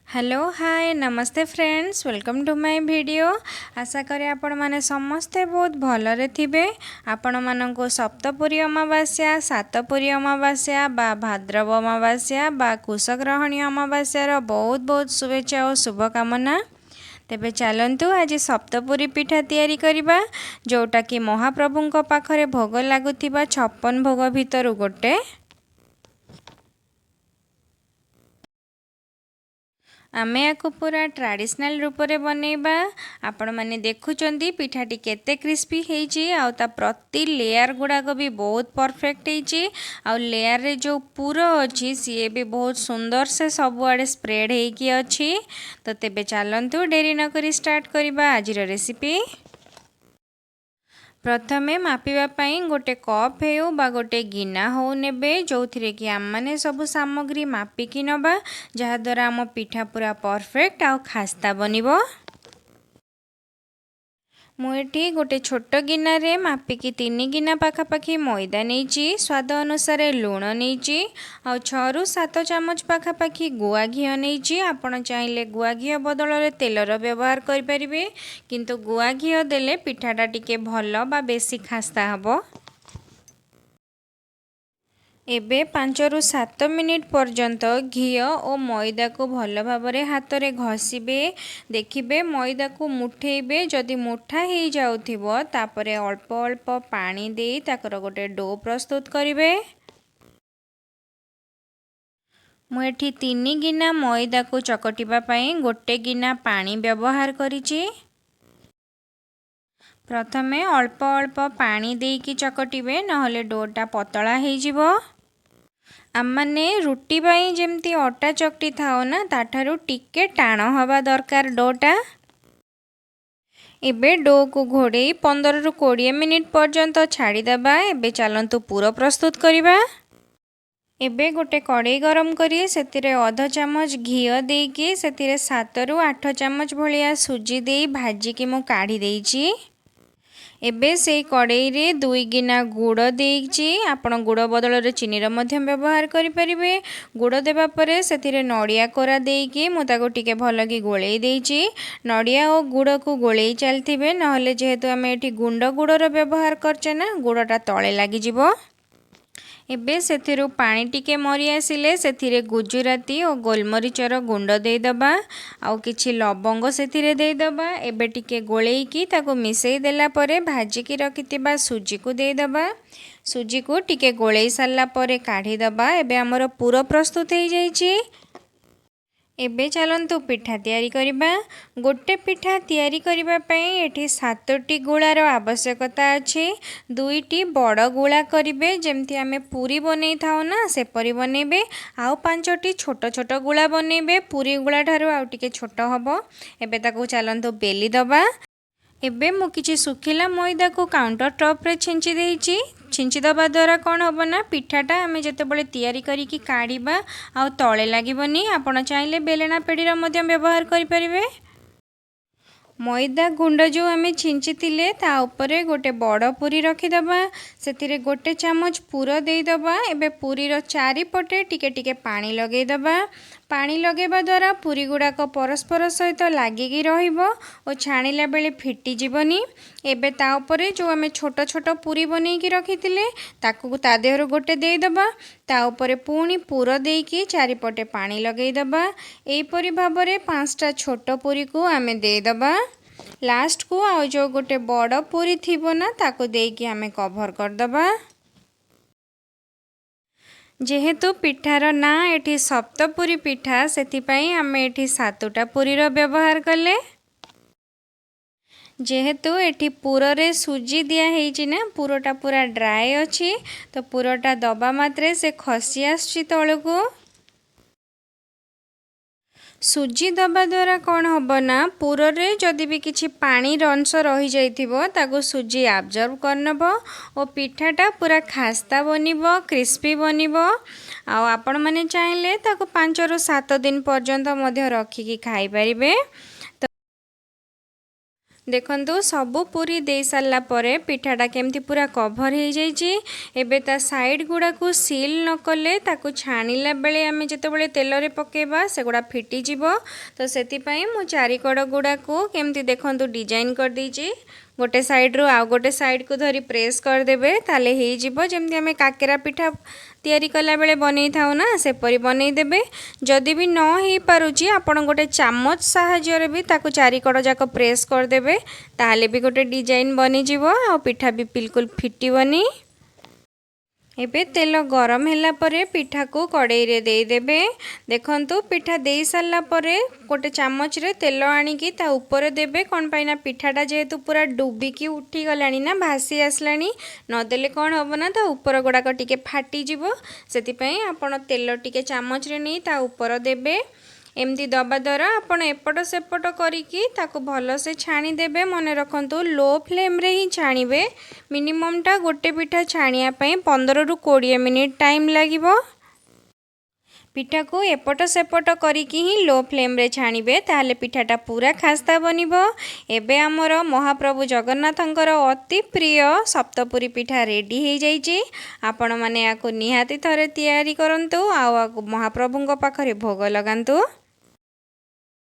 Hello hi नमस्ते friends welcome to my video. आशा करें आपण माने समस्ते बहुत भलरे थिबे। आपण माननको सप्तपुरी अमावास्या सातपुरी अमावास्या बा भाद्रव अमावास्या बा कुशग्रहणी अमावास्यार बहुत बहुत शुभेच्छा और शुभकामना। तेबे चलंतु आज सप्तपुरी पिठा तैयारी करिबा जोटा कि महाप्रभुंको पाखरे भोग लागुथिबा 56 भोग भितरु गोटे। आमे याकु पूरा ट्रेडिशनल रूप रे बनैबा। आपण माने देखुचंदी पिठाटी केते क्रिस्पी हेची आउ ता प्रति लेयर गुडाक भी बहुत परफेक्ट हेची आउ लेयर रे जो पूरा अछि सी भी बहुत सुंदर से सब आड़े स्प्रेड हेकी अछि। तो तेबे चलंतु डेरी न करी स्टार्ट करिबा आजिर रेसिपी। प्रथमे मापिबा पई गोटे कप हेउ बा गोटे गिना हो नेबे जो थिरे कि आम माने सब सामग्री मापिकी नबा जहा द्वारा आम पिठा पूरा परफेक्ट आउ खास्ता बनिबो। मुएठी गोटे छोट गिना रे मापिकी 3 गिना पाखापाखी मैदा नेची स्वाद अनुसार लुण नेची आउ 6 रु 7 चामच पाखापाखी गुआ घिओ नेची। आपण चाहिले गुआ घिओ बदल रे तेलर व्यवहार करि परिबे किंतु गुआ घिओ देले पिठाटा टिके भल बा बेसी खास्ता हबो। एबे 5 रु 7 मिनिट पर्यंत घिओ और मैदा को भल भाबरे हाथ रे घसीबे। देखिबे मैदा को मुठेइबे जदि मुठा हो जाउथिबो तापरे अल्प अल्प पानी देई ताकर गोटे डो प्रस्तुत करिवे। मु एठी 3 गिना मैदा को चकटिबा पई गोटे गिना पानी व्यवहार करिछि। प्रथमे अल्प अल्प पानी देकी चकटिबे नहले डोटा पतला हो जिवो। आमने रुटी बाई जेमती अटा चकटी थाओ ना ताठारु टिके टाण हवा दरकार डोटा। एबे डो को घोड़े 15 रु 20 मिनिट पर्यंत छाड़ी दबा। एबे चलंतु पूरा प्रस्तुत करिबा। एबे गोटे कड़ाई गरम करी सेतिरे आधा चामच घिओ देकी सेतिरे 7 रु 8 चामच भलिया सुजी देई भाजी की मु काढ़ी देइची। एबे से कड़ाई रे 2 गिना गुड़ देइची। आपण गुड़ बदल रे चीनी रो मध्यम व्यवहार करि परिबे। गुड़ देबा परे सेतिरे नडिया कोरा देइकी मु ताको टिके भल की गोळेई देइची। नडिया और गुड़ को गोळेई चलथिबे नहले जेहेतु आमे एठी गुंड गुड़ रो व्यवहार करचे ना गुड़टा तळे लागि जिवो। एबे सेथिरु पानी टिके मरी आसिले सेथिरे गुजराती और गोलमरीचर गुंड दे दबा आउ किछि लवंग सेथिरे दे दबा। एबे टिके गोळेई की ताको मिसेई देला परे भाजी की रखितिबा सुजी को दे दबा। सुजी को टिके गोळेई सारला परे काढी दबा। एबे हमर पूरा प्रस्तुत हो जाइछि। एबे चलंतु पिठा तैयारी करिबा। गोटे पिठा तैयारी करिबा पई एठी 7टी गुळार आवश्यकता अछि। 2टी बड़ गुळा करिबे जेमति आमे पूरी बनै थाउ ना सेपरी बनेबे आउ 5टी छोट छोट गुळा बनेबे पूरी गुळा ठारू आउ टिके छोट हबो। एबे ताको चलंतु बेली दबा। एबे मु किछि सुखिला मैदा को काउंटर टॉप रे छिंची देइची। छिंची दबा द्वारा कौन हम ना पिठाटा आमे जेतेबेले तैयारी करिकी काढ़ीबा आउ तळे लागिबनी। आपण चाहिले बेलना पेडीर मध्यम व्यवहार करि परिबे। मैदा गुंड जो आमे छिंची थिले ता ऊपरे गोटे बड़ पूरी रखी दबा। सेतिरे गोटे चामच पूरा देई दबा। एबे पूरी रो चारि पटे टिके टिके पानी लगेई दबा। पानी लगेबा द्वारा पूरी गुड़ाक परस्पर सहित लागिकी रहिबो और छाणिला बेले फिटी जीवनी। एबे ता ऊपरे जो आमे छोट छोट पूरी बनेइकी रखिथिले ताकू ता देहरु गोटे देई दबा। ता ऊपरे पुणी पूरा देइकी चारिपटे पानी लगेई दबा। एइपरि भाबरे 5टा छोट पूरी को आमे देई दबा। लास्ट को आउ जो गोटे बड़ पूरी थिबो ना ताको देइकी आमे कवर कर दबा। जेहेतु पिठार ना एठी सप्तपुरी पिठा सेथिपाई आमे एठी 7टा पूरीर व्यवहार कले। जेहेतु एठी पूरे सुजी दिया हेइची ना पूरोटा पूरा ड्राई अछि तो पूरोटा दबा मात्रे से खसी आछि तळको। सुजी दबा द्वारा कौन हम ना पूरे जदि भी किछि पानी अंश रही जाइथिबो ताको सुजी आब्जर्व करनब और पिठाटा पूरा खास्ता बनिबो क्रिस्पी बनिबो। आउ आपण माने चाहिले ताको 5 रु 7 दिन पर्यंत मध्य रखिकी खाई परिबे। देखंतु सबु पूरी दे सारा परे पिठाटा केमती पूरा कभर हो जाइए। एबे ता साइड गुड़ा को सील न कले ताकू छाणिला बेले आमे जेतेबेले तेल रे पकेबा सेगुड़ा फिटी जिवो। तो सेतिपई मु चारिकड़ गुड़ा को केमती देखंतु डिजाइन कर दीची। गोटे साइड रू आउ गोटे साइड को धरी प्रेस कर देबे ताले हे जिवो जेमती आमे काकेरा पिठा तैयारी कला बेले बनै थाउ ना सेपरी बनै देबे। जदि भी न हे पारुची आपण गोटे चामच साहाय्य रे भी ताकू चारिकड़ जाक प्रेस कर देबे ताले भी गोटे डिजाइन बनी जिवो आ पिठा भी बिल्कुल फिटिबनी। एबे तेल गरम होला परे पिठा को कड़ाई रे दे देबे। देखंतु पिठा दे सारा परे गोटे चामच रे तेल आनिकी ता ऊपर देबे। कोन पाइना पिठाटा जेहेतु पूरा डुबिकी उठी गलानी ना भासी आसलानी न देले कोन हबो ना ता ऊपर गुड़ाक टिके फाटी जिवो। सेति पई आपण तेल टिके चामच रे नै ता ऊपर देबे। एमती दबा द्वारा आपण एपट सेपट करिकी ताको भल से छाणी देबे। मने रखंतु लो फ्लेम रे ही छाणीबे। मिनिमम टा गोटे पिठा छाणिया पई 15 रु 20 मिनिट टाइम लागिबो। पिठा को एपट सेपट करिकी ही लो फ्लेम रे छाणीबे ताले पिठाटा पूरा खास्ता बनिबो। एबे हमर महाप्रभु जगन्नाथंकर अति प्रिय सप्तपुरी पिठा रेडी हो जाइए। आपण माने याको निहाती थरे तैयारी करंतु आ महाप्रभुंक पाखरे भोग लगांतु।